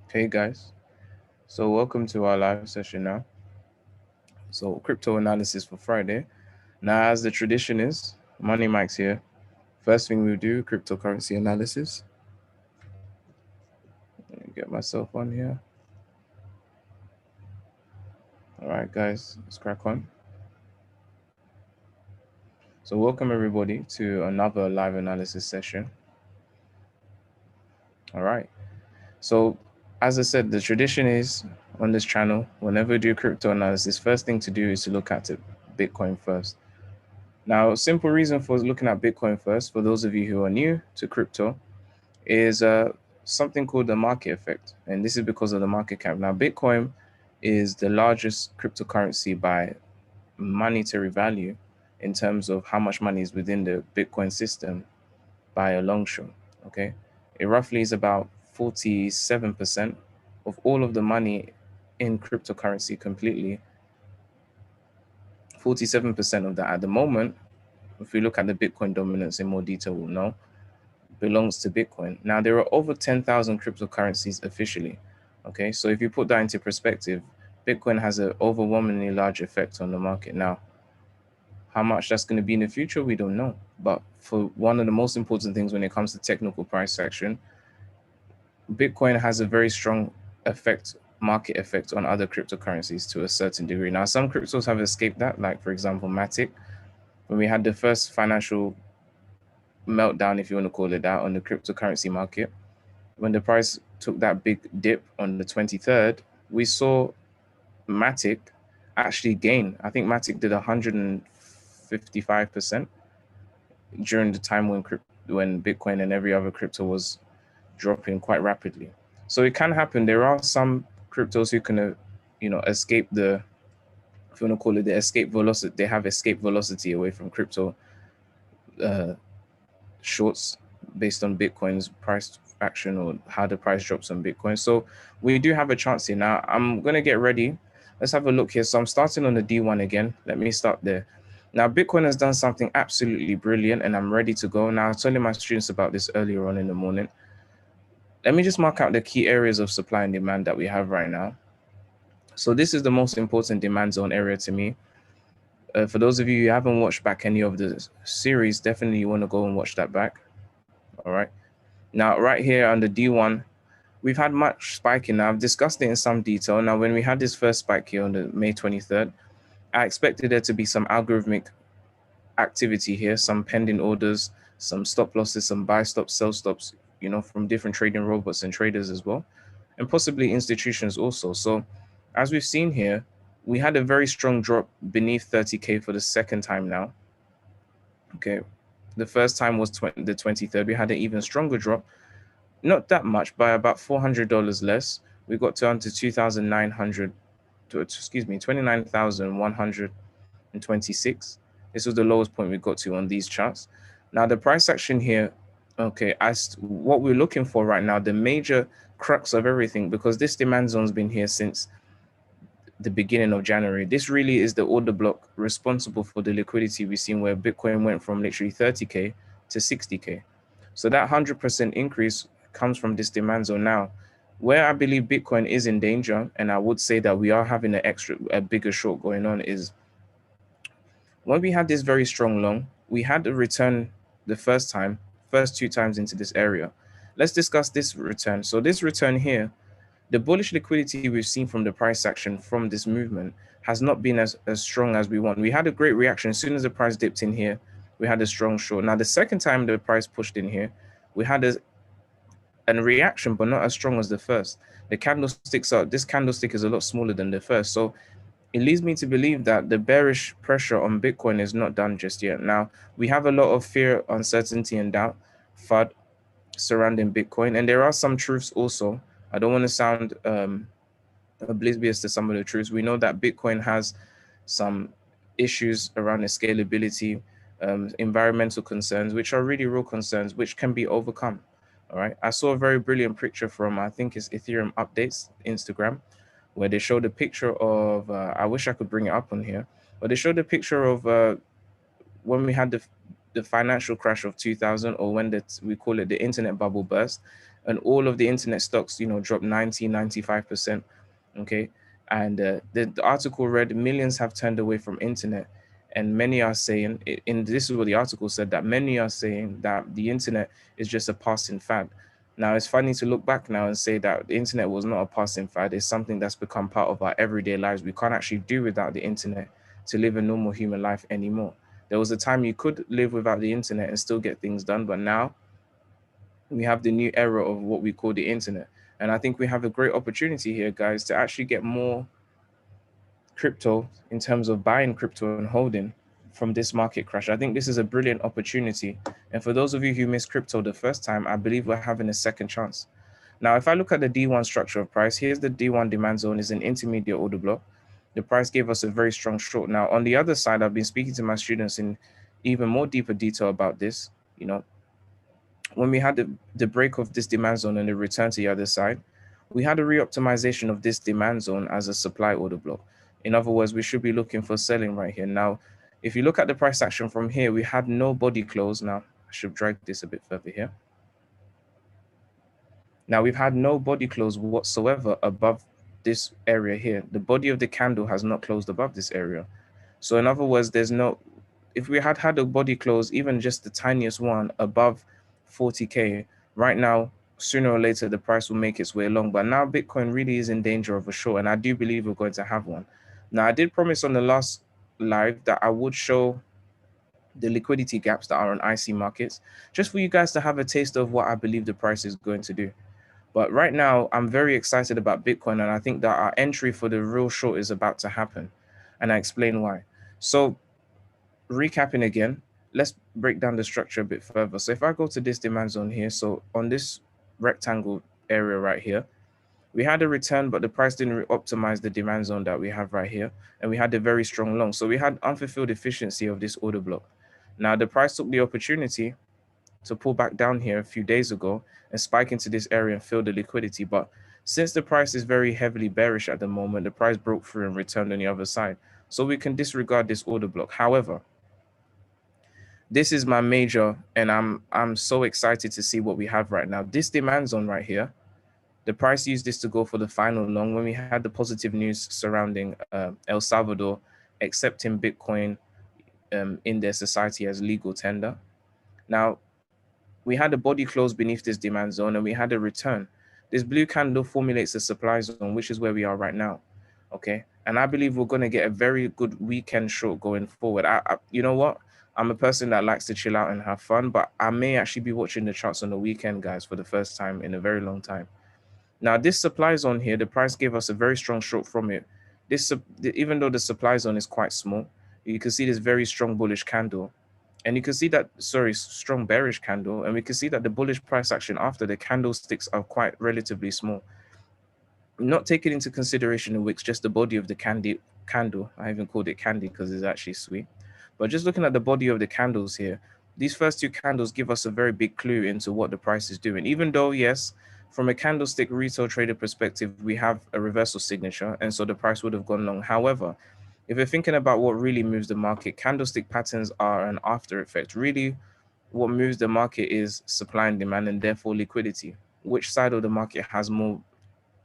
Hey guys, so welcome to our live session now. So crypto analysis for Friday. Now, as the tradition is, Money Mike's here. First thing we'll do, cryptocurrency analysis. Let me get myself on here. All right, guys, let's crack on. So welcome everybody to another live analysis session. All right. So as I said, the tradition is on this channel, whenever we do crypto analysis, first thing to do is to look at it, Bitcoin first. Now, simple reason for looking at Bitcoin first, for those of you who are new to crypto, is something called the market effect. And this is because of the market cap. Now, Bitcoin is the largest cryptocurrency by monetary value in terms of how much money is within the Bitcoin system by a long shot. Okay. It roughly is about 47% of all of the money in cryptocurrency completely. 47% of that at the moment, if we look at the Bitcoin dominance in more detail, we'll know belongs to Bitcoin. Now, there are over 10,000 cryptocurrencies officially. Okay, so if you put that into perspective, Bitcoin has an overwhelmingly large effect on the market. Now, how much that's going to be in the future, we don't know. But for one of the most important things when it comes to technical price action, Bitcoin has a very strong effect, market effect on other cryptocurrencies to a certain degree. Now, some cryptos have escaped that, like for example, Matic. When we had the first financial meltdown, if you want to call it that, on the cryptocurrency market, when the price took that big dip on the 23rd, we saw Matic actually gain. I think Matic did 155% during the time when Bitcoin and every other crypto was dropping quite rapidly. So it can happen. There are some cryptos who can, escape the, if you want to call it the escape velocity. They have escape velocity away from crypto uh, shorts based on Bitcoin's price action or how the price drops on Bitcoin. So we do have a chance here. Now I'm going to get ready. Let's have a look here. So I'm starting on the D1 again. Let me start there. Now Bitcoin has done something absolutely brilliant and I'm ready to go. Now I was telling my students about this earlier on in the morning. Let me just mark out the key areas of supply and demand that we have right now. So this is the most important demand zone area to me. For those of you who haven't watched back any of the series, definitely you want to go and watch that back. All right. Now, right here on the D1, we've had much spiking. Now, I've discussed it in some detail. Now, when we had this first spike here on the May 23rd, I expected there to be some algorithmic activity here, some pending orders, some stop losses, some buy stops, sell stops, from different trading robots and traders as well, and possibly institutions also. So, as we've seen here, we had a very strong drop beneath 30K for the second time now. Okay. The first time was the 23rd. We had an even stronger drop, not that much, by about $400 less. We got down to 2,900 to, excuse me, 29,126. This was the lowest point we got to on these charts. Now the price action here, okay, as what we're looking for right now, the major crux of everything, because this demand zone's been here since the beginning of January. This really is the order block responsible for the liquidity we've seen, where Bitcoin went from literally 30K to 60K. So that 100% increase comes from this demand zone. Now, where I believe Bitcoin is in danger, and I would say that we are having a bigger short going on, is when we had this very strong long, we had a return the first two times into this area. Let's discuss this return. So this return here, the bullish liquidity we've seen from the price action from this movement has not been as strong as we want. We had a great reaction. As soon as the price dipped in here, we had a strong short. Now, the second time the price pushed in here, we had a reaction, but not as strong as the first. The candlesticks are, this candlestick is a lot smaller than the first. So it leads me to believe that the bearish pressure on Bitcoin is not done just yet. Now, we have a lot of fear, uncertainty, and doubt, FUD, surrounding Bitcoin. And there are some truths also. I don't want to sound oblivious to some of the truths. We know that Bitcoin has some issues around the scalability, environmental concerns, which are really real concerns, which can be overcome. All right. I saw a very brilliant picture from, I think it's Ethereum Updates Instagram, where they showed a picture of, I wish I could bring it up on here, but they showed a picture of when we had the financial crash of 2000, or when we call it the internet bubble burst. and all of the internet stocks, dropped 95%. Okay. And the article read, millions have turned away from internet. And many are saying, this is what the article said, that many are saying that the internet is just a passing fad. Now, it's funny to look back now and say that the internet was not a passing fad. It's something that's become part of our everyday lives. We can't actually do without the internet to live a normal human life anymore. There was a time you could live without the internet and still get things done, but now we have the new era of what we call the internet. And I think we have a great opportunity here, guys, to actually get more crypto in terms of buying crypto and holding from this market crash. I think this is a brilliant opportunity. And for those of you who missed crypto the first time, I believe we're having a second chance. Now, if I look at the D1 structure of price, here's the D1 demand zone is an intermediate order block. The price gave us a very strong short. Now, on the other side, I've been speaking to my students in even more deeper detail about this. When we had the break of this demand zone and the return to the other side, we had a reoptimization of this demand zone as a supply order block. In other words, we should be looking for selling right here. Now, if you look at the price action from here, we had no body close. Now, I should drag this a bit further here. Now, we've had no body close whatsoever above this area here. The body of the candle has not closed above this area. So in other words, if we had a body close, even just the tiniest one above 40K, right now, sooner or later, the price will make its way along. But now Bitcoin really is in danger of a short, and I do believe we're going to have one. Now, I did promise on the last live that I would show the liquidity gaps that are on IC markets, just for you guys to have a taste of what I believe the price is going to do. But right now, I'm very excited about Bitcoin, and I think that our entry for the real short is about to happen. And I explain why. So recapping again, let's break down the structure a bit further. So if I go to this demand zone here, so on this rectangle area right here, we had a return, but the price didn't optimize the demand zone that we have right here. And we had a very strong long. So we had unfulfilled efficiency of this order block. Now the price took the opportunity to pull back down here a few days ago and spike into this area and fill the liquidity. But since the price is very heavily bearish at the moment, the price broke through and returned on the other side. So we can disregard this order block. However, this is my major, and I'm so excited to see what we have right now. This demand zone right here, the price used this to go for the final long when we had the positive news surrounding El Salvador accepting Bitcoin in their society as legal tender. Now, we had a body close beneath this demand zone and we had a return. This blue candle formulates a supply zone, which is where we are right now. Okay. And I believe we're going to get a very good weekend short going forward. You know what? I'm a person that likes to chill out and have fun, but I may actually be watching the charts on the weekend, guys, for the first time in a very long time. Now, this supply zone here, the price gave us a very strong short from it. Even though the supply zone is quite small, you can see this very strong bullish candle. And you can see that, strong bearish candle. And we can see that the bullish price action after the candlesticks are quite relatively small. Not taking into consideration the wicks, just the body of the candle. I even called it candy because it's actually sweet. But just looking at the body of the candles here, these first two candles give us a very big clue into what the price is doing. Even though, yes, from a candlestick retail trader perspective, we have a reversal signature, and so the price would have gone long. However, if you're thinking about what really moves the market, candlestick patterns are an after effect. Really, what moves the market is supply and demand, and therefore liquidity. Which side of the market has more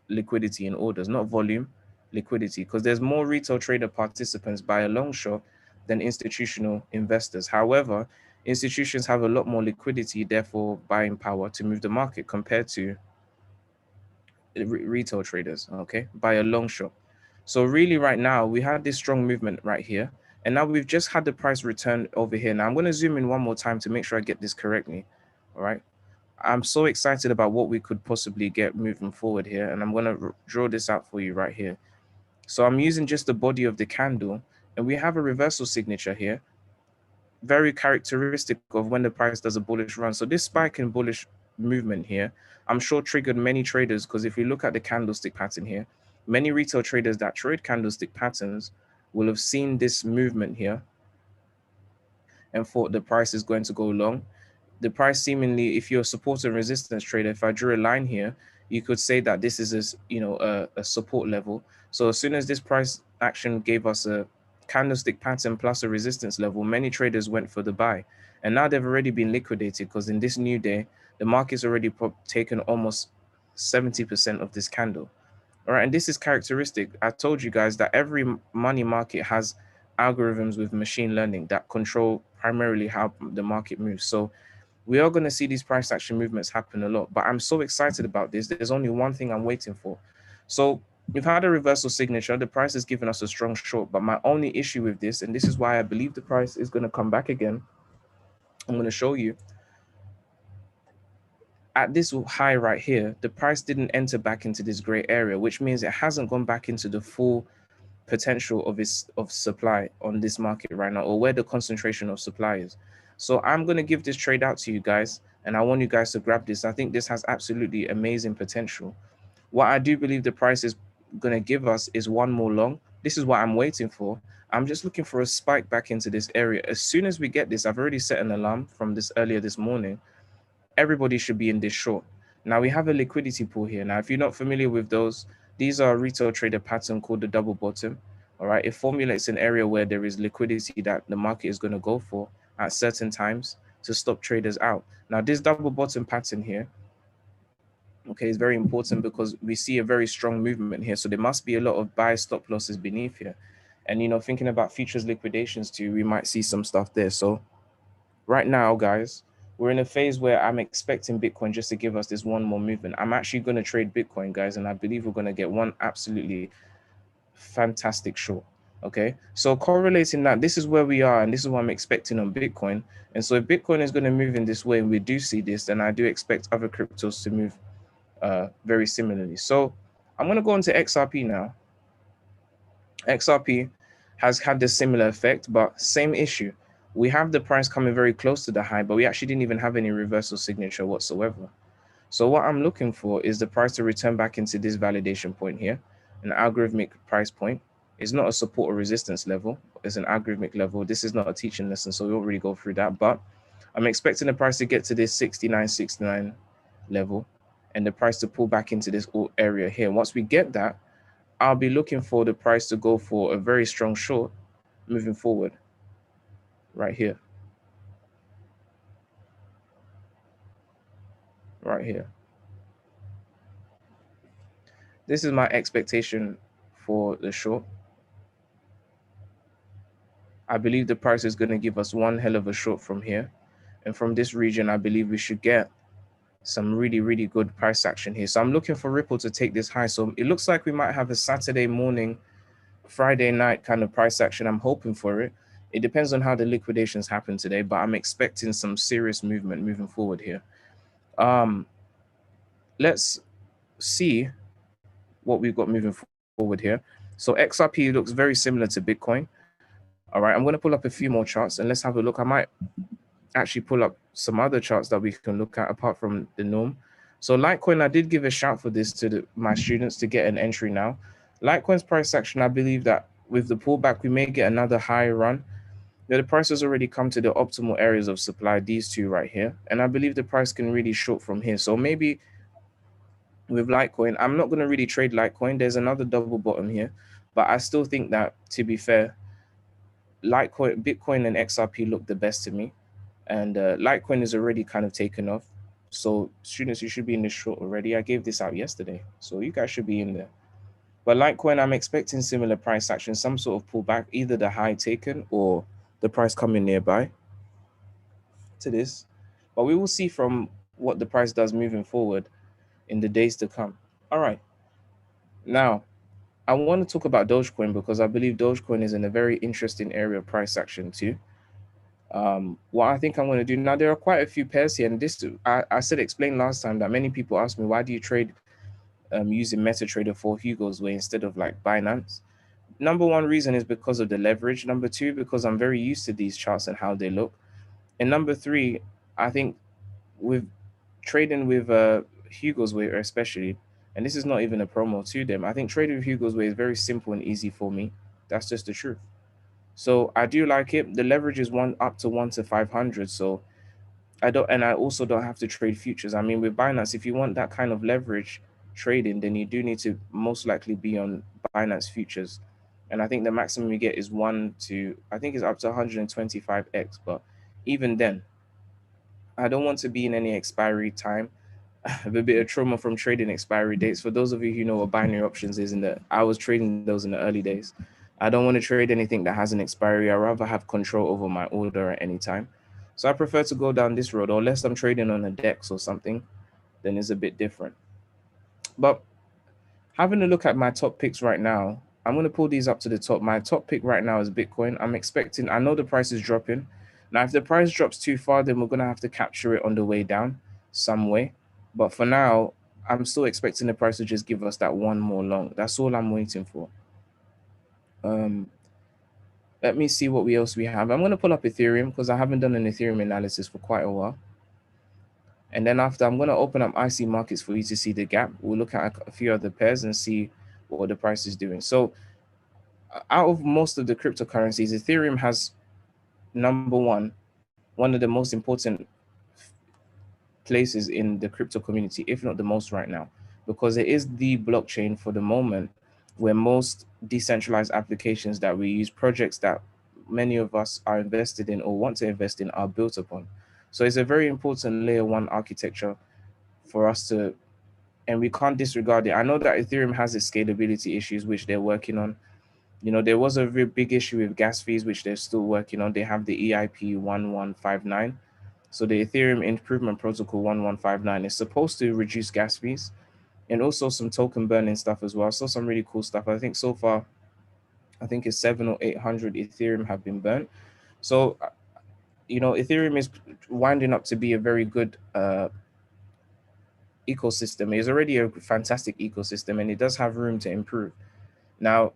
liquidity in orders, not volume, liquidity, because there's more retail trader participants by a long shot than institutional investors. However, institutions have a lot more liquidity, therefore buying power to move the market compared to retail traders, okay, by a long shot. So really right now, we had this strong movement right here. And now we've just had the price return over here. Now I'm going to zoom in one more time to make sure I get this correctly. All right. I'm so excited about what we could possibly get moving forward here. And I'm going to draw this out for you right here. So I'm using just the body of the candle. And we have a reversal signature here. Very characteristic of when the price does a bullish run. So this spike in bullish movement here, I'm sure triggered many traders, because if you look at the candlestick pattern here, many retail traders that trade candlestick patterns will have seen this movement here and thought the price is going to go long. The price seemingly, if you're a support and resistance trader, if I drew a line here, you could say that this is a support level. So as soon as this price action gave us a candlestick pattern plus a resistance level, many traders went for the buy. And now they've already been liquidated, because in this new day, The market's already taken almost 70% of this candle. All right, and this is characteristic. I told you guys that every money market has algorithms with machine learning that control primarily how the market moves. So we are going to see these price action movements happen a lot, but I'm so excited about this. There's only one thing I'm waiting for. So we've had a reversal signature. The price has given us a strong short, but my only issue with this, and this is why I believe the price is going to come back again, I'm going to show you at this high right here, the price didn't enter back into this gray area, which means it hasn't gone back into the full potential of supply on this market right now, or where the concentration of supply is. So I'm going to give this trade out to you guys, and I want you guys to grab this. I think this has absolutely amazing potential. What I do believe the price is going to give us is one more long. This is what I'm waiting for. I'm just looking for a spike back into this area. As soon as we get this, I've already set an alarm from this earlier this morning. Everybody should be in this short. Now we have a liquidity pool here. Now, if you're not familiar with those, these are a retail trader pattern called the double bottom. All right, it formulates an area where there is liquidity that the market is going to go for at certain times to stop traders out. Now, this double bottom pattern here, okay, is very important because we see a very strong movement here. So there must be a lot of buy stop losses beneath here. And, you know, thinking about futures liquidations too, we might see some stuff there. So right now, guys, we're in a phase where I'm expecting Bitcoin just to give us this one more movement. I'm actually going to trade Bitcoin, guys, and I believe we're going to get one absolutely fantastic short. Okay, so correlating that, this is where we are, and this is what I'm expecting on Bitcoin. And so if Bitcoin is going to move in this way, and we do see this, then I do expect other cryptos to move very similarly. So I'm going to go on to XRP now. XRP has had the similar effect, but same issue. We have the price coming very close to the high, but we actually didn't even have any reversal signature whatsoever. So what I'm looking for is the price to return back into this validation point here, an algorithmic price point. It's not a support or resistance level. It's an algorithmic level. This is not a teaching lesson, so we won't really go through that. But I'm expecting the price to get to this 69.69 level and the price to pull back into this area here. Once we get that, I'll be looking for the price to go for a very strong short moving forward right here. Right here. This is my expectation for the short. I believe the price is going to give us one hell of a short from here. And from this region, I believe we should get some really, really good price action here. So I'm looking for Ripple to take this high. So it looks like we might have a Saturday morning, Friday night kind of price action. I'm hoping for it. It depends on how the liquidations happen today, but I'm expecting some serious movement moving forward here. Let's see what we've got moving forward here. So XRP looks very similar to Bitcoin. All right, I'm going to pull up a few more charts and let's have a look. I might actually pull up some other charts that we can look at apart from the norm. So Litecoin, I did give a shout for this to my students to get an entry now. Litecoin's price action, I believe that with the pullback, we may get another high run. Now, the price has already come to the optimal areas of supply, these two right here. And I believe the price can really short from here. So maybe with Litecoin, I'm not going to really trade Litecoin. There's another double bottom here. But I still think that, to be fair, Litecoin, Bitcoin and XRP look the best to me. And Litecoin is already kind of taken off. So students, you should be in this short already. I gave this out yesterday. So you guys should be in there. But Litecoin, I'm expecting similar price action, some sort of pullback, either the high taken or the price coming nearby to this. But we will see from what the price does moving forward in the days to come. All right. Now, I want to talk about Dogecoin because I believe Dogecoin is in a very interesting area of price action too. What I think I'm going to do now, there are quite a few pairs here, and this I said explained last time that many people ask me, why do you trade using MetaTrader 4 Hugo's way instead of like Binance? Number one reason is because of the leverage. Number two, because I'm very used to these charts and how they look. And number three, I think with trading with Hugo's way, especially, and this is not even a promo to them, I think trading with Hugo's way is very simple and easy for me. That's just the truth. So I do like it. The leverage is up to 1 to 500. So I also don't have to trade futures. I mean, with Binance, if you want that kind of leverage trading, then you do need to most likely be on Binance futures. And I think the maximum you get is I think it's up to 125x. But even then, I don't want to be in any expiry time. I have a bit of trauma from trading expiry dates. For those of you who know what binary options is, I was trading those in the early days. I don't want to trade anything that has an expiry. I rather have control over my order at any time. So I prefer to go down this road, or unless I'm trading on a DEX or something, then it's a bit different. But having a look at my top picks right now, I'm going to pull these up to the top. My top pick right now is Bitcoin. I know the price is dropping. Now, if the price drops too far, then we're going to have to capture it on the way down some way. But for now, I'm still expecting the price to just give us that one more long. That's all I'm waiting for. Um, Let me see what else we have. I'm going to pull up Ethereum because I haven't done an Ethereum analysis for quite a while. And then after, I'm going to open up IC markets for you to see the gap. We'll look at a few other pairs and see what the price is doing. So out of most of the cryptocurrencies, Ethereum has number one of the most important places in the crypto community, if not the most right now, because it is the blockchain for the moment where most decentralized applications that we use, projects that many of us are invested in or want to invest in, are built upon. So it's a very important layer one architecture for us to, and we can't disregard it. I know that Ethereum has its scalability issues, which they're working on. There was a very big issue with gas fees, which they're still working on. They have the EIP 1159. So the Ethereum Improvement Protocol 1159 is supposed to reduce gas fees and also some token burning stuff as well. So some really cool stuff. I think so far, I think it's 700 or 800 Ethereum have been burnt. So, Ethereum is winding up to be a very good ecosystem. It's already a fantastic ecosystem and it does have room to improve. Now,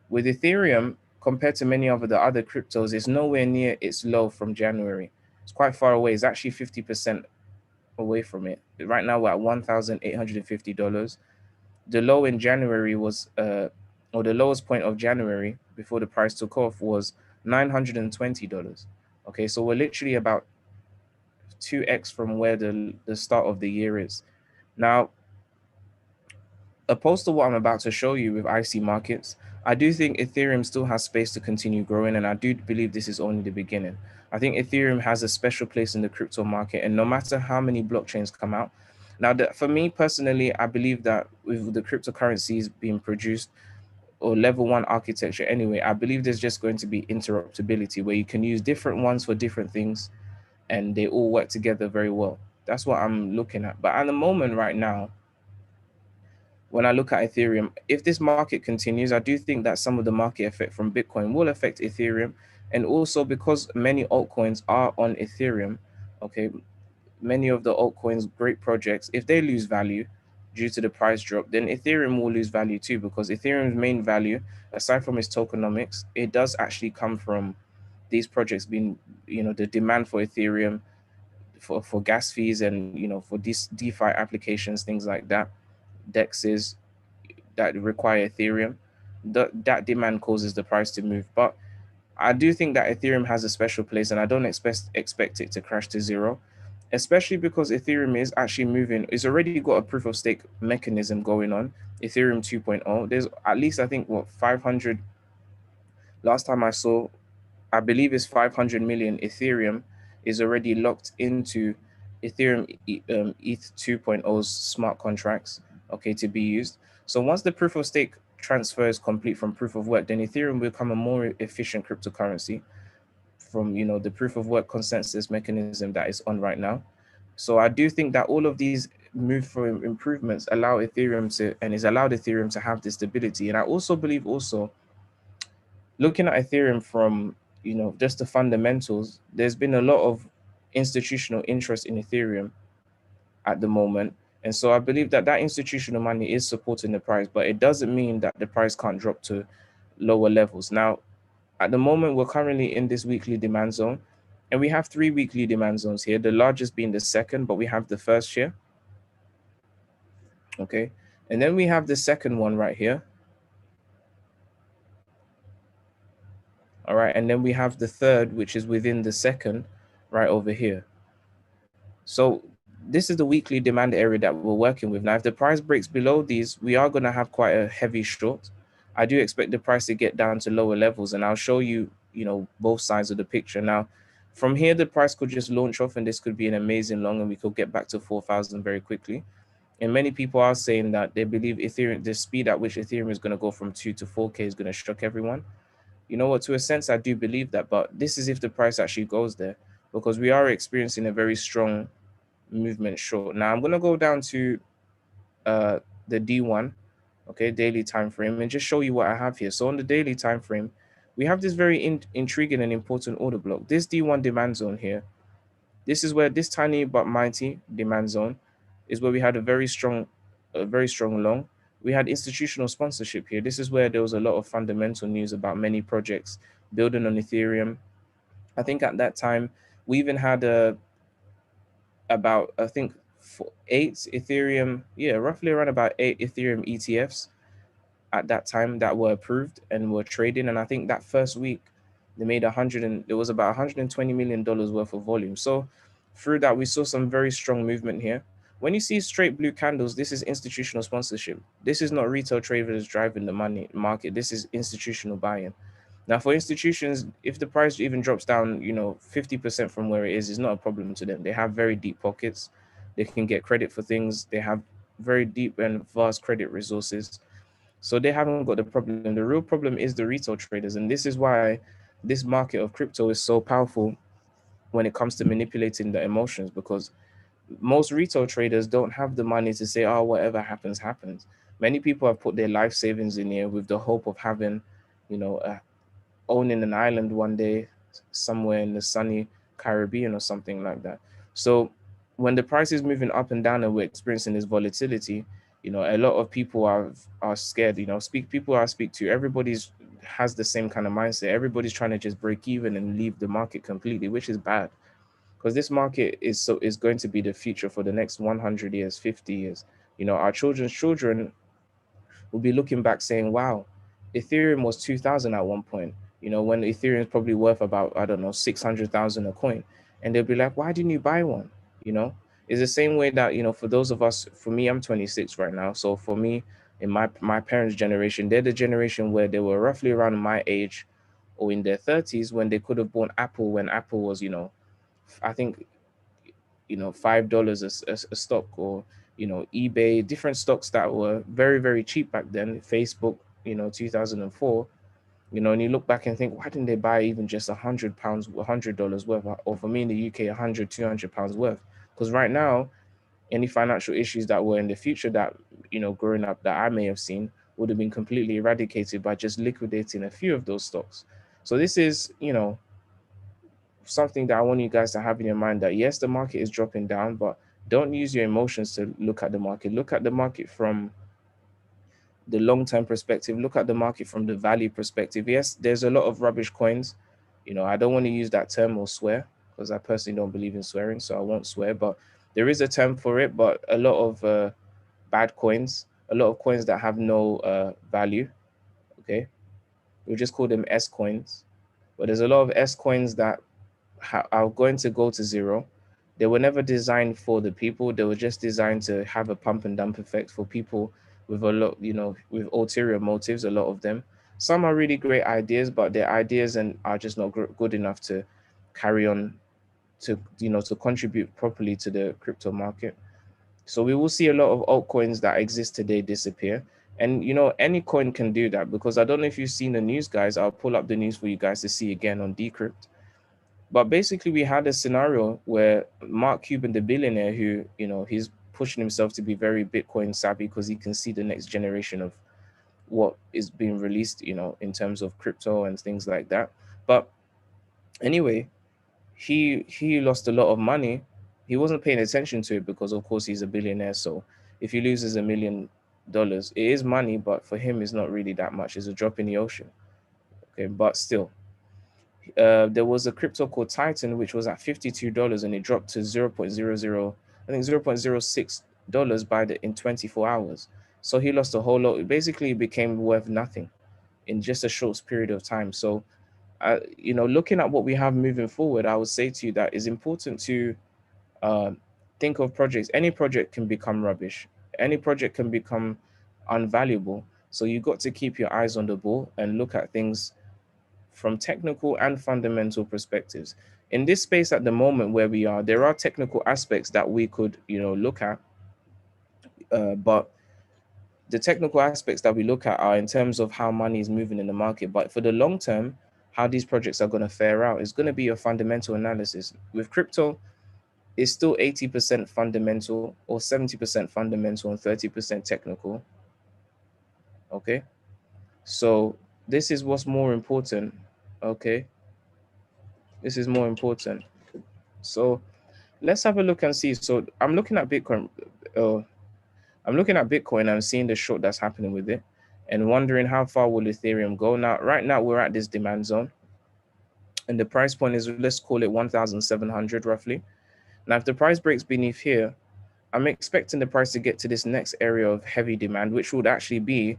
with Ethereum, compared to many of the other cryptos, it's nowhere near its low from January. It's quite far away. It's actually 50% away from it. Right now, we're at $1,850. The low in January was, or the lowest point of January before the price took off was $920. Okay, so we're literally about 2x from where the start of the year is. Now, opposed to what I'm about to show you with IC markets, I do think Ethereum still has space to continue growing, and I do believe this is only the beginning. I think Ethereum has a special place in the crypto market, and no matter how many blockchains come out, now that for me personally, I believe that with the cryptocurrencies being produced or level one architecture anyway, I believe there's just going to be interoperability where you can use different ones for different things, and they all work together very well. That's what I'm looking at. But at the moment, right now, when I look at Ethereum, if this market continues, I do think that some of the market effect from Bitcoin will affect Ethereum. And also because many altcoins are on Ethereum, okay, many of the altcoins, great projects, if they lose value due to the price drop, then Ethereum will lose value too, because Ethereum's main value, aside from its tokenomics, it does actually come from these projects being, the demand for Ethereum for gas fees and, for these DeFi applications, things like that, DEXs, that require Ethereum, that demand causes the price to move. But I do think that Ethereum has a special place, and I don't expect it to crash to zero, especially because Ethereum is actually moving. It's already got a proof of stake mechanism going on, Ethereum 2.0. There's at least, I think, 500. Last time I saw, I believe it's 500 million Ethereum is already locked into Ethereum ETH 2.0's smart contracts, okay, to be used. So once the proof of stake transfer is complete from proof of work, then Ethereum will become a more efficient cryptocurrency from, the proof of work consensus mechanism that is on right now. So I do think that all of these move for improvements allow Ethereum to, and is allowed Ethereum to have this stability. And I also believe also, looking at Ethereum from, just the fundamentals, there's been a lot of institutional interest in Ethereum at the moment. And so I believe that that institutional money is supporting the price, but it doesn't mean that the price can't drop to lower levels. Now, at the moment, we're currently in this weekly demand zone, and we have 3 weekly demand zones here, the largest being the second, but we have the first here. Okay. And then we have the second one right here. All right. And then we have the third, which is within the second right over here. So this is the weekly demand area that we're working with. Now, if the price breaks below these, we are going to have quite a heavy short. I do expect the price to get down to lower levels, and I'll show you, both sides of the picture. Now, From here, the price could just launch off, and this could be an amazing long, and we could get back to 4,000 very quickly. And many people are saying that they believe Ethereum, the speed at which Ethereum is going to go from 2 to 4K is going to shock everyone. You know what? To a sense, I do believe that, but this is if the price actually goes there, because we are experiencing a very strong movement short. Now, I'm going to go down to uh, the D1, okay, daily time frame, and just show you what I have here. So on the daily time frame, we have this very intriguing and important order block. This D1 demand zone here, this is where this tiny but mighty demand zone is where we had a very strong long. We had institutional sponsorship here. This is where there was a lot of fundamental news about many projects building on Ethereum. I think at that time we even had about I think 8 Ethereum, yeah, roughly around about 8 Ethereum ETFs at that time that were approved and were trading. And I think that first week they made 100 and there was about $120 million worth of volume. So through that, we saw some very strong movement here. When you see straight blue candles, this is institutional sponsorship. This is not retail traders driving the money market. This is institutional buying. Now, for institutions, if the price even drops down, 50% from where it is, it's not a problem to them. They have very deep pockets. They can get credit for things. They have very deep and vast credit resources. So they haven't got the problem. The real problem is the retail traders. And this is why this market of crypto is so powerful when it comes to manipulating the emotions, because most retail traders don't have the money to say, oh, whatever happens, happens. Many people have put their life savings in here with the hope of having, you know, owning an island one day somewhere in the sunny Caribbean or something like that. So when the price is moving up and down and we're experiencing this volatility, a lot of people are scared. People I speak to, everybody's has the same kind of mindset. Everybody's trying to just break even and leave the market completely, which is bad, because this market is going to be the future for the next 100 years, 50 years. Our children's children will be looking back saying, wow, Ethereum was 2000 at one point, when Ethereum is probably worth about, I don't know, 600,000 a coin. And they'll be like, why didn't you buy one? You know, it's the same way that, for those of us, for me, I'm 26 right now. So for me, in my parents' generation, they're the generation where they were roughly around my age or in their 30s when they could have bought Apple when Apple was, I think, $5 a stock, or eBay, different stocks that were very, very cheap back then, Facebook, 2004. And you look back and think, why didn't they buy even just £100, $100 worth, or for me in the UK, 100, £200 worth? Because right now, any financial issues that were in the future that, growing up, that I may have seen would have been completely eradicated by just liquidating a few of those stocks. So this is, something that I want you guys to have in your mind, that yes, the market is dropping down, but don't use your emotions to look at the market. Look at the market from the long-term perspective. Look at the market from the value perspective. Yes, there's a lot of rubbish coins. I don't want to use that term or swear, because I personally don't believe in swearing, so I won't swear. But there is a term for it. But a lot of bad coins, a lot of coins that have no value. Okay, we'll just call them S coins. But there's a lot of S coins that are going to go to zero. They were never designed for the people. They were just designed to have a pump and dump effect for people with a lot, with ulterior motives. A lot of them. Some are really great ideas, but their ideas and are just not good enough to carry on to contribute properly to the crypto market. So we will see a lot of altcoins that exist today disappear. And any coin can do that, because I don't know if you've seen the news, guys. I'll pull up the news for you guys to see again on Decrypt. But basically, we had a scenario where Mark Cuban, the billionaire, who, he's pushing himself to be very Bitcoin savvy because he can see the next generation of what is being released, in terms of crypto and things like that. But anyway, he lost a lot of money. He wasn't paying attention to it because, of course, he's a billionaire. So if he loses $1 million, it is money, but for him, it's not really that much. It's a drop in the ocean. Okay, but still, there was a crypto called Titan, which was at $52, and it dropped to 0.00, I think $0.06 in 24 hours. So he lost a whole lot. It basically became worth nothing in just a short period of time. So, looking at what we have moving forward, I would say to you that it's important to uh, think of projects. Any project can become rubbish. Any project can become unvaluable. So you got to keep your eyes on the ball and look at things from technical and fundamental perspectives. in this space at the moment where we are, there are technical aspects that we could, look at, but the technical aspects that we look at are in terms of how money is moving in the market. But for the long term, how these projects are going to fare out is going to be a fundamental analysis. With crypto, it's still 80% fundamental or 70% fundamental and 30% technical. Okay. So this is what's more important. Okay. This is more important. So let's have a look and see. So I'm looking at Bitcoin. Uh, I'm looking at Bitcoin and seeing the short that's happening with it and wondering how far will Ethereum go. Now, right now we're at this demand zone and the price point is, let's call it 1,700 roughly. Now, if the price breaks beneath here, I'm expecting the price to get to this next area of heavy demand, which would actually be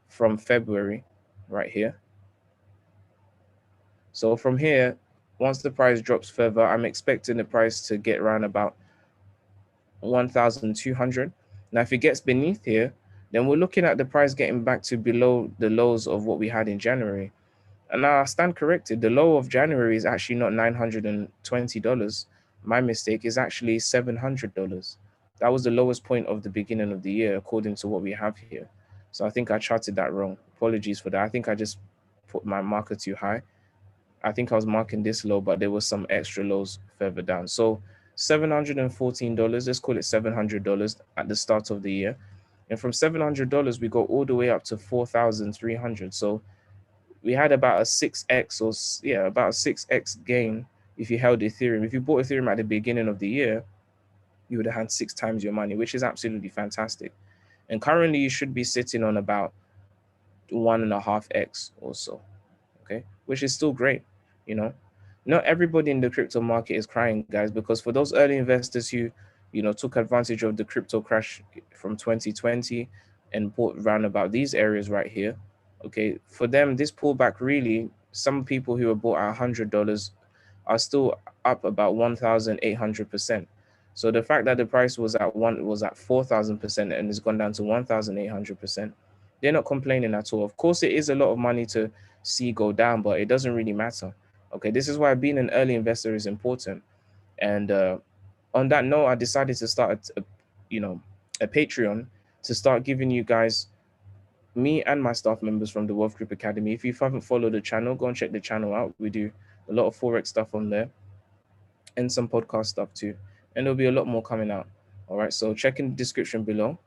from February right here. So from here, once the price drops further, I'm expecting the price to get around about 1,200. Now, if it gets beneath here, then we're looking at the price getting back to below the lows of what we had in January. And now I stand corrected. The low of January is actually not $920. My mistake is actually $700. That was the lowest point of the beginning of the year, according to what we have here. So I think I charted that wrong. Apologies for that. I think I just put my marker too high. I think I was marking this low, but there was some extra lows further down. So $714, let's call it $700 at the start of the year. And from $700, we go all the way up to 4,300. So we had about a 6x or about a 6x gain if you held Ethereum. If you bought Ethereum at the beginning of the year, you would have had 6 times your money, which is absolutely fantastic. And currently you should be sitting on about 1.5x or so. Okay, which is still great. you know Not everybody in the crypto market is crying, guys, because for those early investors who took advantage of the crypto crash from 2020 and bought around about these areas right here, okay, for them this pullback, really, some people who were bought at $100 are still up about 1,800%. So the fact that the price was at 4,000% and it's gone down to 1,800%, they're not complaining at all. Of course, it is a lot of money to see go down, but it doesn't really matter. Okay, this is why being an early investor is important. And on that note, I decided to start a Patreon to start giving you guys, me and my staff members from the Wealth Group Academy. If you haven't followed the channel, go and check the channel out. We do a lot of Forex stuff on there and some podcast stuff too. And there'll be a lot more coming out. All right, so check in the description below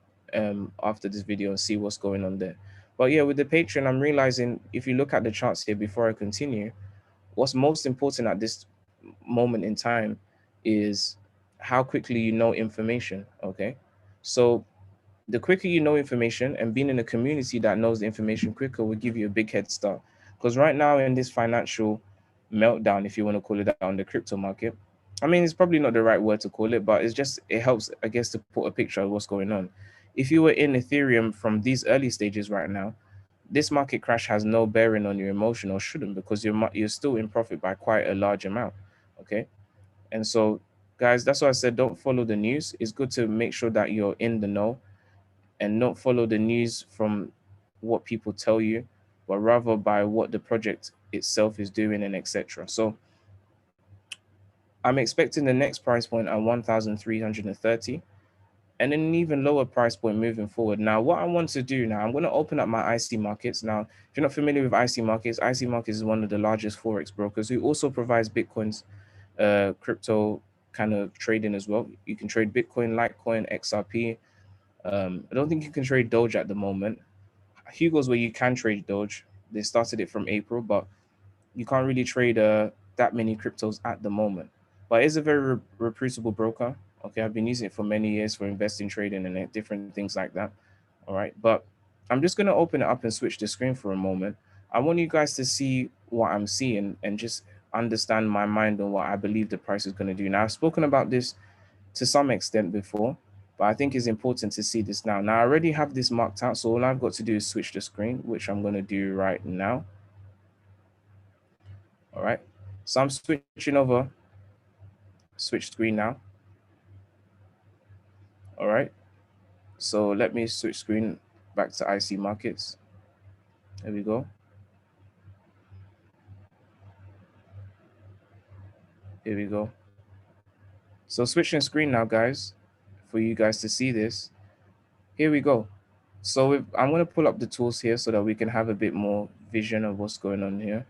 after this video and see what's going on there. But yeah, with the Patreon, I'm realizing if you look at the charts here before I continue, what's most important at this moment in time is how quickly you know information. Okay, so the quicker you know information, and being in a community that knows the information quicker will give you a big head start. Because right now in this financial meltdown, if you want to call it that, on the crypto market, I mean, it's probably not the right word to call it, but it helps, I guess, to put a picture of what's going on. If you were in Ethereum from these early stages right now, this market crash has no bearing on your emotion, or shouldn't, because you're still in profit by quite a large amount. Okay, and so, guys, that's why I said don't follow the news. It's good to make sure that you're in the know and not follow the news from what people tell you, but rather by what the project itself is doing and etc. So I'm expecting the next price point at 1,330 and an even lower price point moving forward. Now, what I want to do now, I'm going to open up my IC Markets. Now, if you're not familiar with IC Markets, IC Markets is one of the largest Forex brokers who also provides Bitcoin's crypto kind of trading as well. You can trade Bitcoin, Litecoin, XRP. I don't think you can trade Doge at the moment. Hugo's where you can trade Doge. They started it from April, but you can't really trade that many cryptos at the moment. But it's a very reputable broker. Okay, I've been using it for many years for investing, trading, and different things like that. All right, but I'm just gonna open it up and switch the screen for a moment. I want you guys to see what I'm seeing and just understand my mind on what I believe the price is gonna do. Now, I've spoken about this to some extent before, but I think it's important to see this now. Now, I already have this marked out, so all I've got to do is switch the screen, which I'm gonna do right now. All right, so I'm switching over, switch screen now. All right, so let me switch screen back to IC Markets. There we go. Here we go. So switching screen now, guys, for you guys to see this. Here we go. So I'm going to pull up the tools here so that we can have a bit more vision of what's going on here.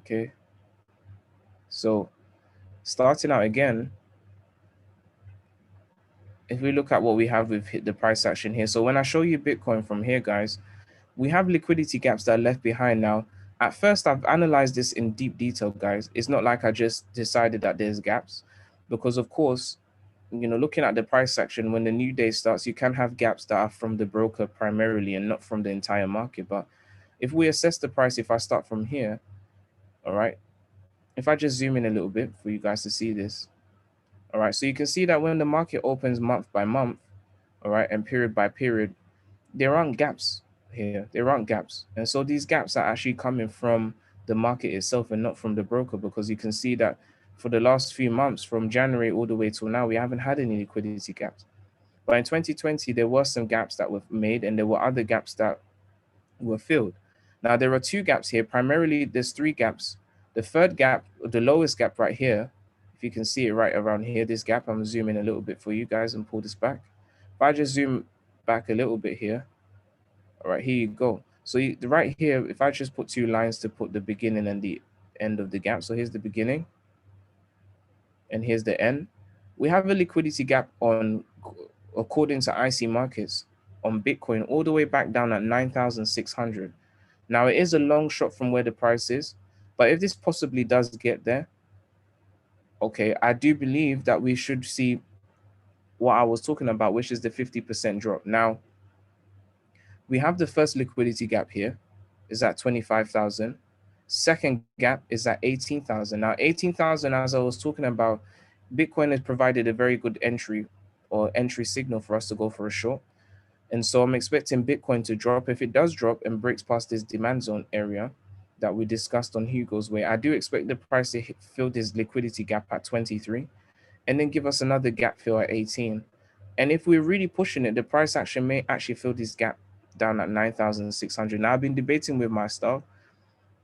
Okay. So starting out again, if we look at what we have with hit the price action here. So when I show you Bitcoin from here, guys, we have liquidity gaps that are left behind now. At first, I've analyzed this in deep detail, guys. It's not like I just decided that there's gaps, because of course, looking at the price action, when the new day starts, you can have gaps that are from the broker primarily and not from the entire market. But if we assess the price, if I start from here, all right, if I just zoom in a little bit for you guys to see this, all right, so you can see that when the market opens month by month, all right, and period by period, there aren't gaps here. There aren't gaps. And so these gaps are actually coming from the market itself and not from the broker, because you can see that for the last few months, from January all the way till now, we haven't had any liquidity gaps. But in 2020, there were some gaps that were made and there were other gaps that were filled. Now, there are two gaps here. Primarily, there's three gaps. The third gap, the lowest gap right here, if you can see it right around here, this gap, I'm zooming a little bit for you guys and pull this back. If I just zoom back a little bit here, all right, here you go. So right here, if I just put two lines to put the beginning and the end of the gap. So here's the beginning and here's the end. We have a liquidity gap on, according to IC markets, on Bitcoin all the way back down at 9,600. Now it is a long shot from where the price is, but if this possibly does get there, okay, I do believe that we should see what I was talking about, which is the 50% drop. Now, we have the first liquidity gap here, is at 25,000. Second gap is at 18,000. Now, 18,000, as I was talking about, Bitcoin has provided a very good entry or entry signal for us to go for a short. And so I'm expecting Bitcoin to drop. If it does drop and breaks past this demand zone area that we discussed on Hugo's Way, I do expect the price to fill this liquidity gap at 23 and then give us another gap fill at 18. And if we're really pushing it, the price action may actually fill this gap down at 9,600. Now, I've been debating with my staff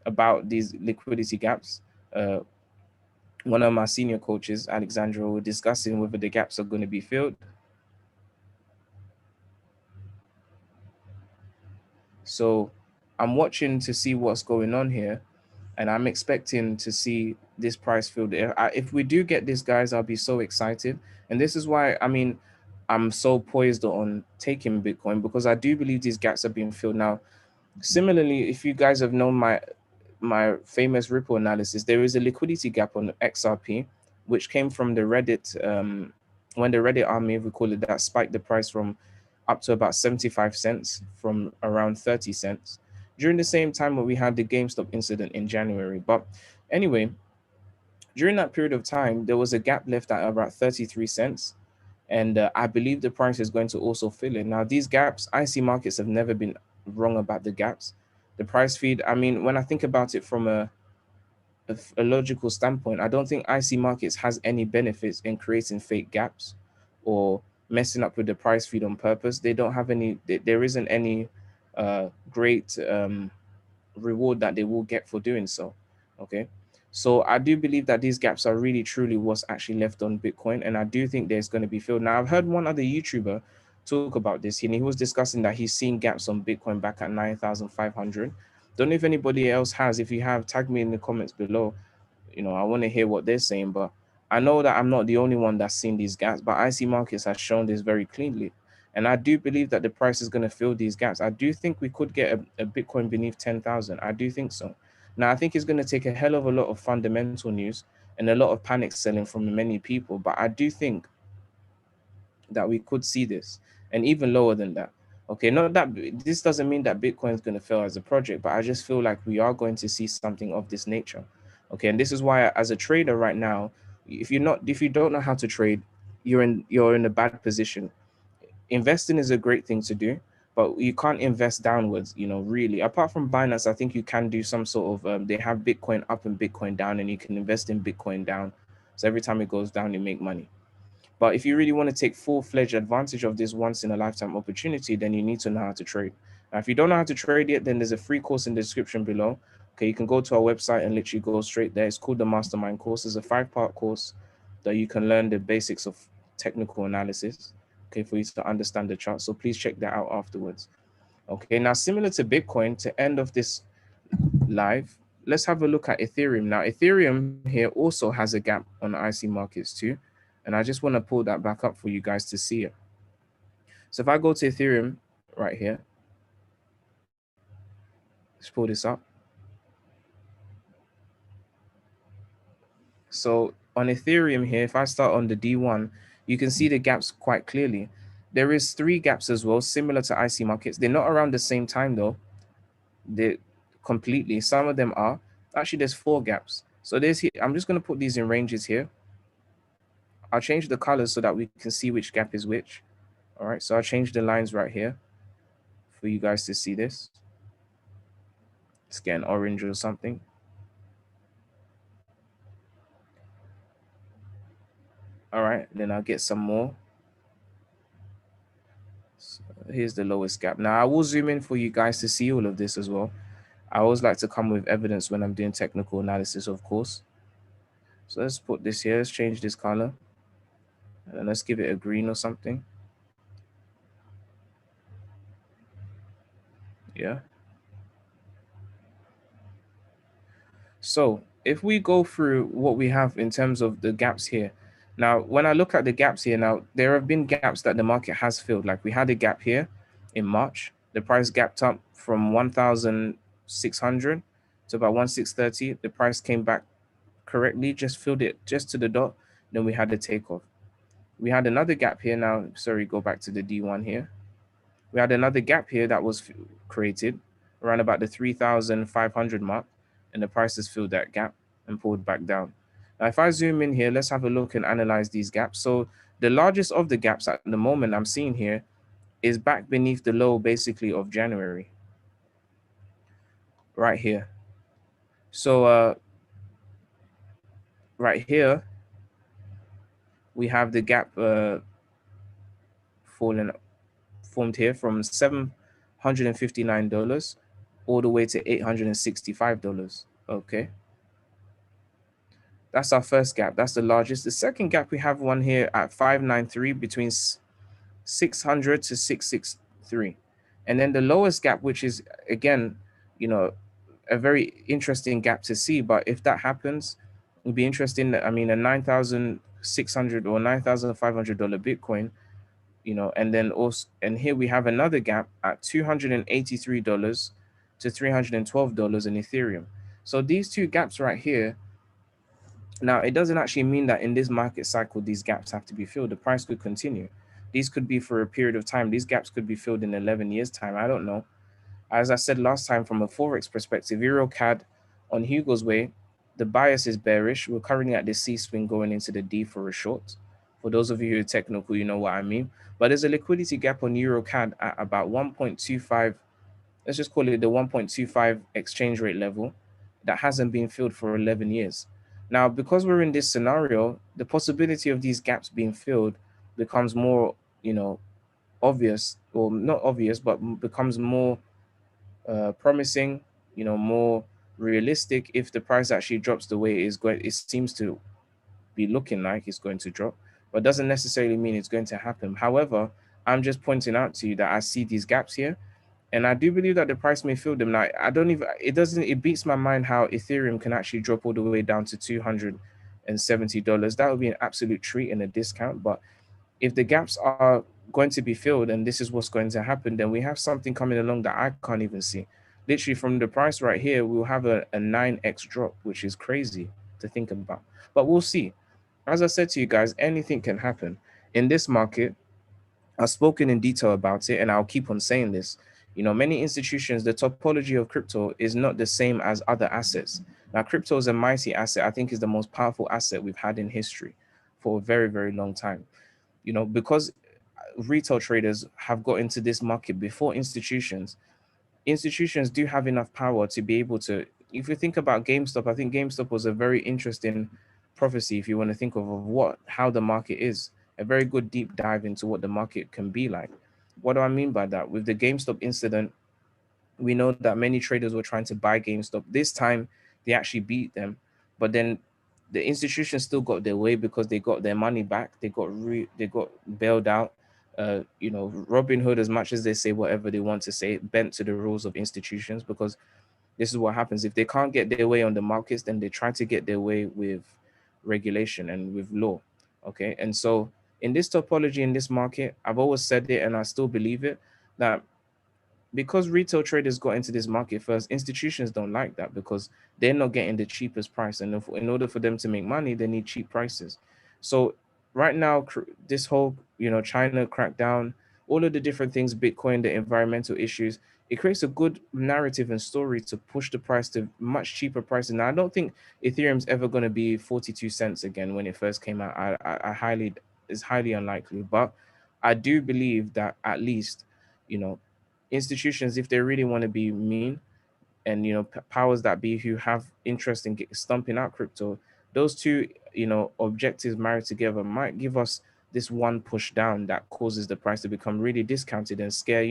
about these liquidity gaps. One of my senior coaches, Alexandra, were discussing whether the gaps are going to be filled. So I'm watching to see what's going on here, and I'm expecting to see this price filled. If we do get this, guys, I'll be so excited. And this is why, I mean, I'm so poised on taking Bitcoin, because I do believe these gaps are being filled. Now, similarly, if you guys have known my famous Ripple analysis, there is a liquidity gap on XRP, which came from the Reddit, when the Reddit army, if we call it that, spiked the price from up to about 75 cents from around 30 cents during the same time when we had the GameStop incident in January. But anyway, during that period of time, there was a gap left at about 33 cents. And I believe the price is going to also fill it. Now, these gaps, IC markets have never been wrong about the gaps. The price feed, I mean, when I think about it from a logical standpoint, I don't think IC markets has any benefits in creating fake gaps or messing up with the price feed on purpose. They don't have any, there isn't any great reward that they will get for doing so. Okay. So I do believe that these gaps are really truly what's actually left on Bitcoin. And I do think there's going to be filled. Now, I've heard one other YouTuber talk about this. He was discussing that he's seen gaps on Bitcoin back at 9,500. Don't know if anybody else has. If you have, tag me in the comments below. I want to hear what they're saying, but I know that I'm not the only one that's seen these gaps, but IC markets has shown this very cleanly. And I do believe that the price is going to fill these gaps. I do think we could get a Bitcoin beneath 10,000. I do think so. Now, I think it's going to take a hell of a lot of fundamental news and a lot of panic selling from many people, but I do think that we could see this and even lower than that. Okay, not that this doesn't mean that Bitcoin is going to fail as a project, but I just feel like we are going to see something of this nature. Okay, and this is why, as a trader right now, if you don't know how to trade, you're in a bad position. Investing is a great thing to do, but you can't invest downwards. Really, apart from Binance, I think you can do some sort of they have Bitcoin up and Bitcoin down, and you can invest in Bitcoin down. So every time it goes down, you make money. But if you really want to take full-fledged advantage of this once in a lifetime opportunity, then you need to know how to trade. Now, if you don't know how to trade yet, then there's a free course in the description below. Okay, you can go to our website and literally go straight there. It's called the Mastermind course. It's a 5-part course that you can learn the basics of technical analysis, okay, for you to understand the chart. So please check that out afterwards. Okay, now similar to Bitcoin, to end of this live, let's have a look at Ethereum. Now, Ethereum here also has a gap on the IC markets too. And I just want to pull that back up for you guys to see it. So if I go to Ethereum right here, let's pull this up. So on Ethereum here, if I start on the D1, you can see the gaps quite clearly. There is 3 gaps as well, similar to IC markets. They're not around the same time though. They completely, some of them are. Actually, there's 4 gaps. So there's here, I'm just going to put these in ranges here. I'll change the colors so that we can see which gap is which. All right, so I'll change the lines right here for you guys to see this. Let's get an orange or something. All right, then I'll get some more. So here's the lowest gap. Now I will zoom in for you guys to see all of this as well. I always like to come with evidence when I'm doing technical analysis, of course. So let's put this here. Let's change this color. And let's give it a green or something. Yeah. So if we go through what we have in terms of the gaps here, now when I look at the gaps here, now there have been gaps that the market has filled. Like we had a gap here in March. The price gapped up from 1,600 to about 1,630. The price came back correctly, just filled it just to the dot. Then we had the takeoff. We had another gap here. Now, sorry, go back to the D1 here. We had another gap here that was created around about the 3,500 mark, and the price has filled that gap and pulled back down. Now, if I zoom in here, let's have a look and analyze these gaps. So the largest of the gaps at the moment I'm seeing here is back beneath the low basically of January, right here. So right here, we have the gap formed here from $759 all the way to $865. Okay. That's our first gap. That's the largest. The second gap, we have one here at 593 between 600 to 663. And then the lowest gap, which is, again, you know, a very interesting gap to see. But if that happens, it'd be interesting. I mean, a $9,600 or $9,500 Bitcoin, you know, and then also, and here we have another gap at $283 to $312 in Ethereum. So these 2 gaps right here, now, it doesn't actually mean that in this market cycle, these gaps have to be filled. The price could continue. These could be for a period of time. These gaps could be filled in 11 years' time. I don't know. As I said last time, from a Forex perspective, Euro CAD on Hugo's way, the bias is bearish. We're currently at the C swing going into the D for a short. For those of you who are technical, you know what I mean. But there's a liquidity gap on Euro CAD at about 1.25. Let's just call it the 1.25 exchange rate level that hasn't been filled for 11 years. Now, because we're in this scenario, the possibility of these gaps being filled becomes more, you know, obvious, or not obvious, but becomes more promising, you know, more realistic if the price actually drops the way it seems to be looking like it's going to drop, but doesn't necessarily mean it's going to happen. However, I'm just pointing out to you that I see these gaps here, and I do believe that the price may fill them. Now, I don't even, it beats my mind how Ethereum can actually drop all the way down to $270. That would be an absolute treat and a discount. But if the gaps are going to be filled and this is what's going to happen, then we have something coming along that I can't even see. Literally from the price right here, we'll have a 9x drop, which is crazy to think about. But we'll see. As I said to you guys, anything can happen. In this market, I've spoken in detail about it, and I'll keep on saying this. You know, many institutions, the topology of crypto is not the same as other assets. Now, crypto is a mighty asset. I think is the most powerful asset we've had in history for a very, very long time. You know, because retail traders have got into this market before institutions. Institutions do have enough power to be able to, if you think about GameStop, I think GameStop was a very interesting prophecy if you want to think of what how the market is. a very good deep dive into what the market can be like. What do I mean by that? With the GameStop incident, we know that many traders were trying to buy GameStop. This time, they actually beat them, but then the institutions still got their way because they got their money back. They got bailed out. Robin Hood, as much as they say whatever they want to say, bent to the rules of institutions, because this is what happens if they can't get their way on the markets, then they try to get their way with regulation and with law. Okay, and so in this topology in this market, I've always said it and I still believe it, that because retail traders got into this market first, institutions don't like that because they're not getting the cheapest price, and in order for them to make money, they need cheap prices. So right now, this whole China crackdown, all of the different things, Bitcoin, the environmental issues, it creates a good narrative and story to push the price to much cheaper prices. Now, I don't think Ethereum's ever going to be 42 cents again when it first came out. I highly is highly unlikely, but I do believe that at least you know institutions, if they really want to be mean, and powers that be who have interest in stumping out crypto, those two objectives married together might give us this one push down that causes the price to become really discounted and scare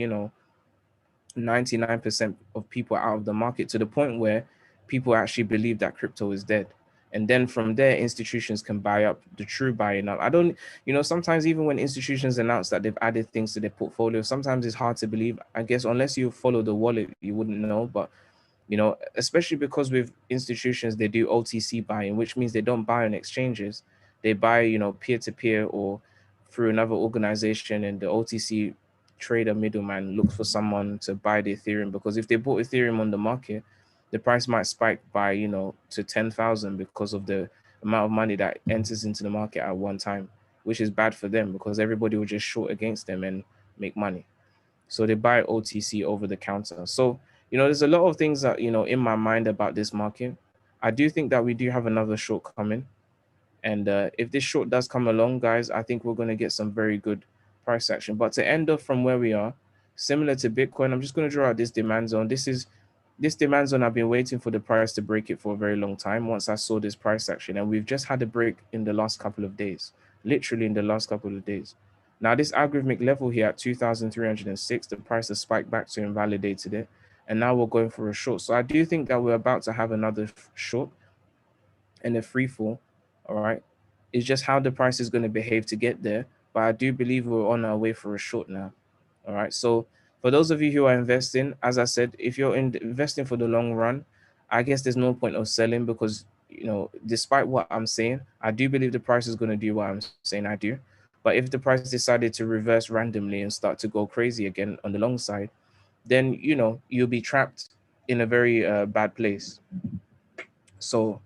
99% of people out of the market, to the point where people actually believe that crypto is dead. And then from there, institutions can buy up the true buying up. I don't, sometimes even when institutions announce that they've added things to their portfolio, sometimes it's hard to believe. I guess unless you follow the wallet, you wouldn't know. But especially because with institutions, they do OTC buying, which means they don't buy on exchanges. They buy, peer to peer or through another organization, and the OTC trader middleman looks for someone to buy the Ethereum, because if they bought Ethereum on the market, the price might spike by, to 10,000 because of the amount of money that enters into the market at one time, which is bad for them because everybody will just short against them and make money. So they buy OTC over the counter. So, there's a lot of things that, in my mind about this market. I do think that we do have another short coming. And if this short does come along, guys, I think we're going to get some very good price action. But to end off from where we are, similar to Bitcoin, I'm just going to draw out this demand zone. This demand zone, I've been waiting for the price to break it for a very long time once I saw this price action. And we've just had a break in the last couple of days, literally in the last couple of days. Now, this algorithmic level here at 2,306, the price has spiked back to invalidated it. And now we're going for a short. So I do think that we're about to have another short and a free fall. All right. It's just how the price is going to behave to get there. But I do believe we're on our way for a short now. All right. So for those of you who are investing, as I said, if you're investing for the long run, I guess there's no point of selling because, despite what I'm saying, I do believe the price is going to do what I'm saying I do. But if the price decided to reverse randomly and start to go crazy again on the long side, then, you'll be trapped in a very bad place. So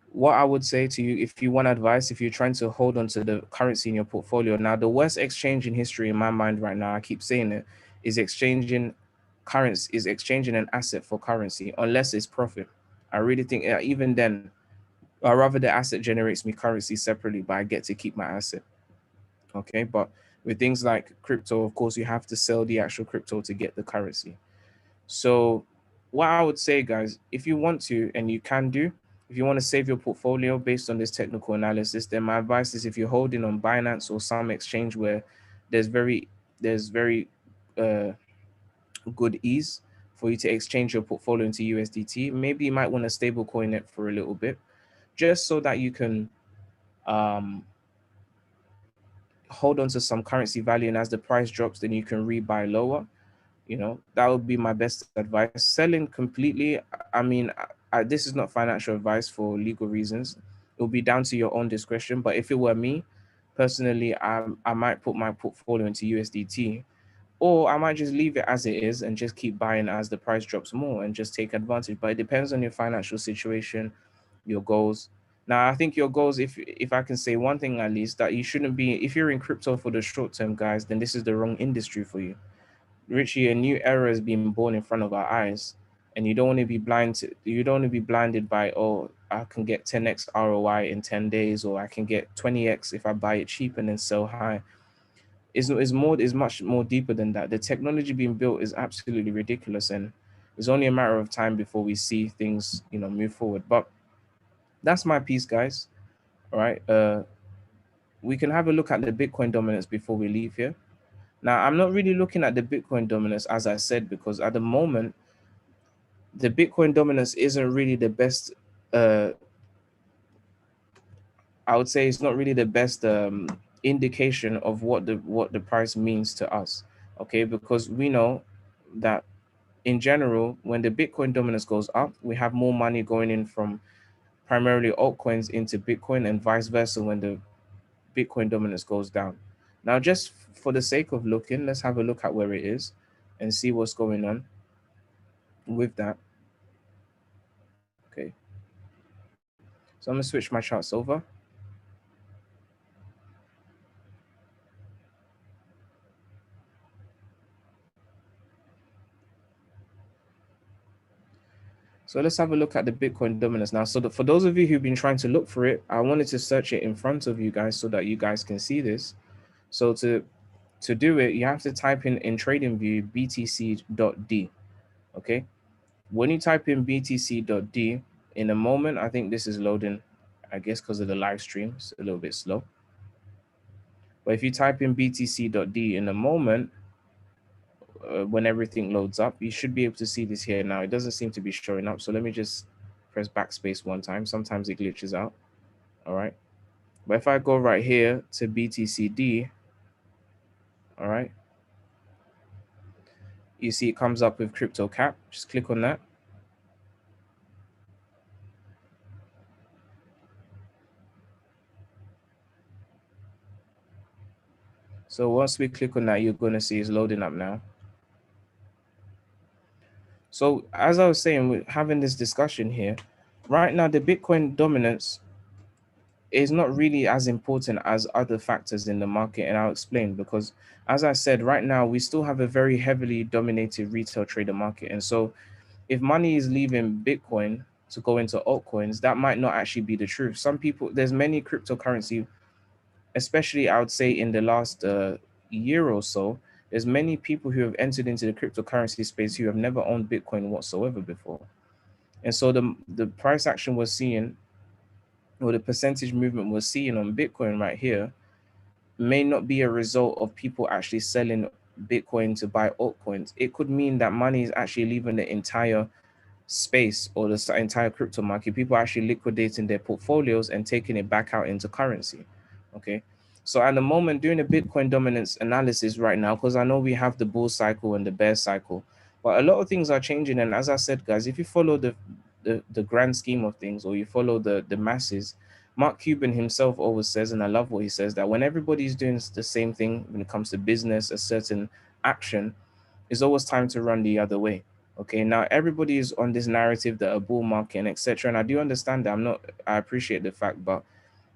what I would say to you, if you want advice, if you're trying to hold on to the currency in your portfolio, now the worst exchange in history in my mind right now, I keep saying it, is exchanging an asset for currency, unless it's profit. I really think even then, or rather the asset generates me currency separately, but I get to keep my asset. Okay, but with things like crypto, of course, you have to sell the actual crypto to get the currency. So, what I would say, guys, if you want to and you can do, if you want to save your portfolio based on this technical analysis, then my advice is if you're holding on Binance or some exchange where there's very there's very uh, good ease for you to exchange your portfolio into USDT, maybe you might want to stable coin it for a little bit, just so that you can um, hold on to some currency value, and as the price drops, then you can rebuy lower. That would be my best advice. Selling completely, I mean, this is not financial advice for legal reasons. It will be down to your own discretion. But if it were me personally, I might put my portfolio into USDT, or I might just leave it as it is and just keep buying as the price drops more and just take advantage. But it depends on your financial situation, your goals. Now, I think your goals, if I can say one thing at least, that you shouldn't be, if you're in crypto for the short term, guys, then this is the wrong industry for you. Richie, a new era is being born in front of our eyes, and you don't want to be blinded by, oh, I can get 10x ROI in 10 days, or I can get 20x if I buy it cheap and then sell high. Is much more deeper than that. The technology being built is absolutely ridiculous, and it's only a matter of time before we see things, move forward. But that's my piece, guys. All right. we can have a look at the Bitcoin dominance before we leave here. Now, I'm not really looking at the Bitcoin dominance, as I said, because at the moment, the Bitcoin dominance isn't really the best. I would say it's not really the best indication of what the price means to us. Okay, because we know that in general, when the Bitcoin dominance goes up, we have more money going in from primarily altcoins into Bitcoin, and vice versa when the Bitcoin dominance goes down. Now, just for the sake of looking, let's have a look at where it is and see what's going on with that. Okay, so I'm gonna switch my charts over. So let's have a look at the Bitcoin dominance now. So for those of you who've been trying to look for it, I wanted to search it in front of you guys so that you guys can see this. So to do it, you have to type in TradingView BTC.D. Okay. When you type in BTC.D, in a moment, I think this is loading, I guess because of the live stream, it's a little bit slow. But if you type in BTC.D in a moment, when everything loads up, you should be able to see this here now. It doesn't seem to be showing up. So let me just press backspace one time. Sometimes it glitches out. All right. But if I go right here to BTCD, all right, you see it comes up with crypto cap. Just click on that. So once we click on that, you're going to see it's loading up now. So as I was saying, we're having this discussion here. Right now, the Bitcoin dominance is not really as important as other factors in the market. And I'll explain, because as I said, right now, we still have a very heavily dominated retail trader market. And so if money is leaving Bitcoin to go into altcoins, that might not actually be the truth. Some people, there's many cryptocurrency, especially I would say in the last year or so, there's many people who have entered into the cryptocurrency space who have never owned Bitcoin whatsoever before. And so the price action we're seeing, or the percentage movement we're seeing on Bitcoin right here, may not be a result of people actually selling Bitcoin to buy altcoins. It could mean that money is actually leaving the entire space or the entire crypto market. People are actually liquidating their portfolios and taking it back out into currency. Okay. So at the moment, doing a Bitcoin dominance analysis right now, because I know we have the bull cycle and the bear cycle, but a lot of things are changing. And as I said, guys, if you follow the grand scheme of things, or you follow the masses, Mark Cuban himself always says, and I love what he says, that when everybody's doing the same thing when it comes to business, a certain action, it's always time to run the other way. Okay, now everybody is on this narrative that a bull market and etc. And I do understand that. I appreciate the fact, but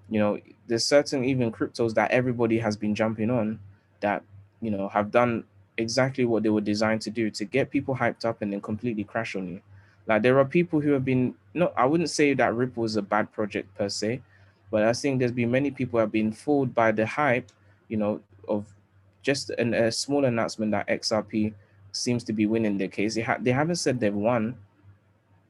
you know, there's certain even cryptos that everybody has been jumping on that, you know, have done exactly what they were designed to do, to get people hyped up and then completely crash on you. Like there are people who have been, no, I wouldn't say that Ripple is a bad project per se, but I think there's been many people who have been fooled by the hype, you know, of just a small announcement that XRP seems to be winning their case. They haven't said they've won,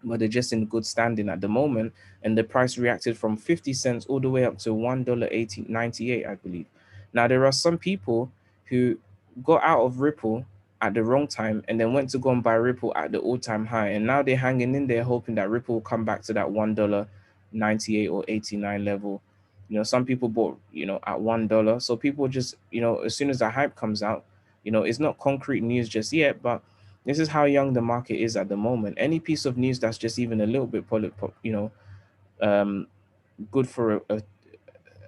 but they're just in good standing at the moment. And the price reacted from 50 cents all the way up to $1.98, I believe. Now, there are some people who got out of Ripple at the wrong time and then went to go and buy Ripple at the all-time high. And now they're hanging in there hoping that Ripple will come back to that $1.98 or 89 level. You know, some people bought, you know, at $1. So people just, you know, as soon as the hype comes out, you know, it's not concrete news just yet, but this is how young the market is at the moment. Any piece of news that's just even a little bit, you know, um, good for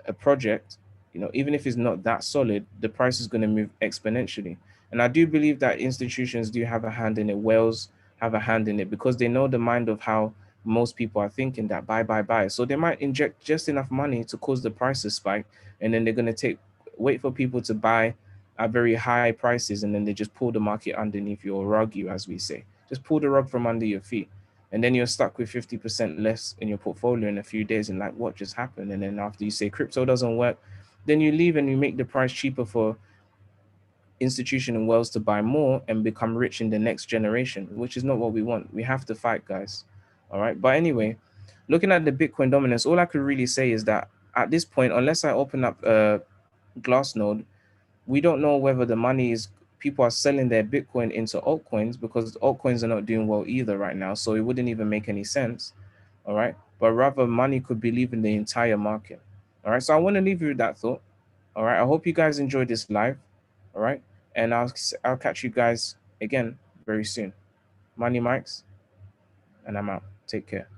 a project, you know, even if it's not that solid, the price is going to move exponentially. And I do believe that institutions do have a hand in it. Whales have a hand in it because they know the mind of how most people are thinking, that buy, buy, buy. So they might inject just enough money to cause the price to spike, and then they're going to wait for people to buy at very high prices, and then they just pull the market underneath you, or rug you, as we say. Just pull the rug from under your feet. And then you're stuck with 50% less in your portfolio in a few days, and like, what just happened? And then after you say crypto doesn't work, then you leave and you make the price cheaper for institution and wells to buy more and become rich in the next generation, which is not what we want. We have to fight, guys. All right. But anyway, looking at the Bitcoin dominance, all I could really say is that at this point, unless I open up a Glassnode, we don't know whether the money is people are selling their Bitcoin into altcoins, because altcoins are not doing well either right now. So it wouldn't even make any sense. All right. But rather, money could be leaving the entire market. All right. So I want to leave you with that thought. All right. I hope you guys enjoyed this live. All right. And I'll catch you guys again very soon. Money Mikes, and I'm out. Take care.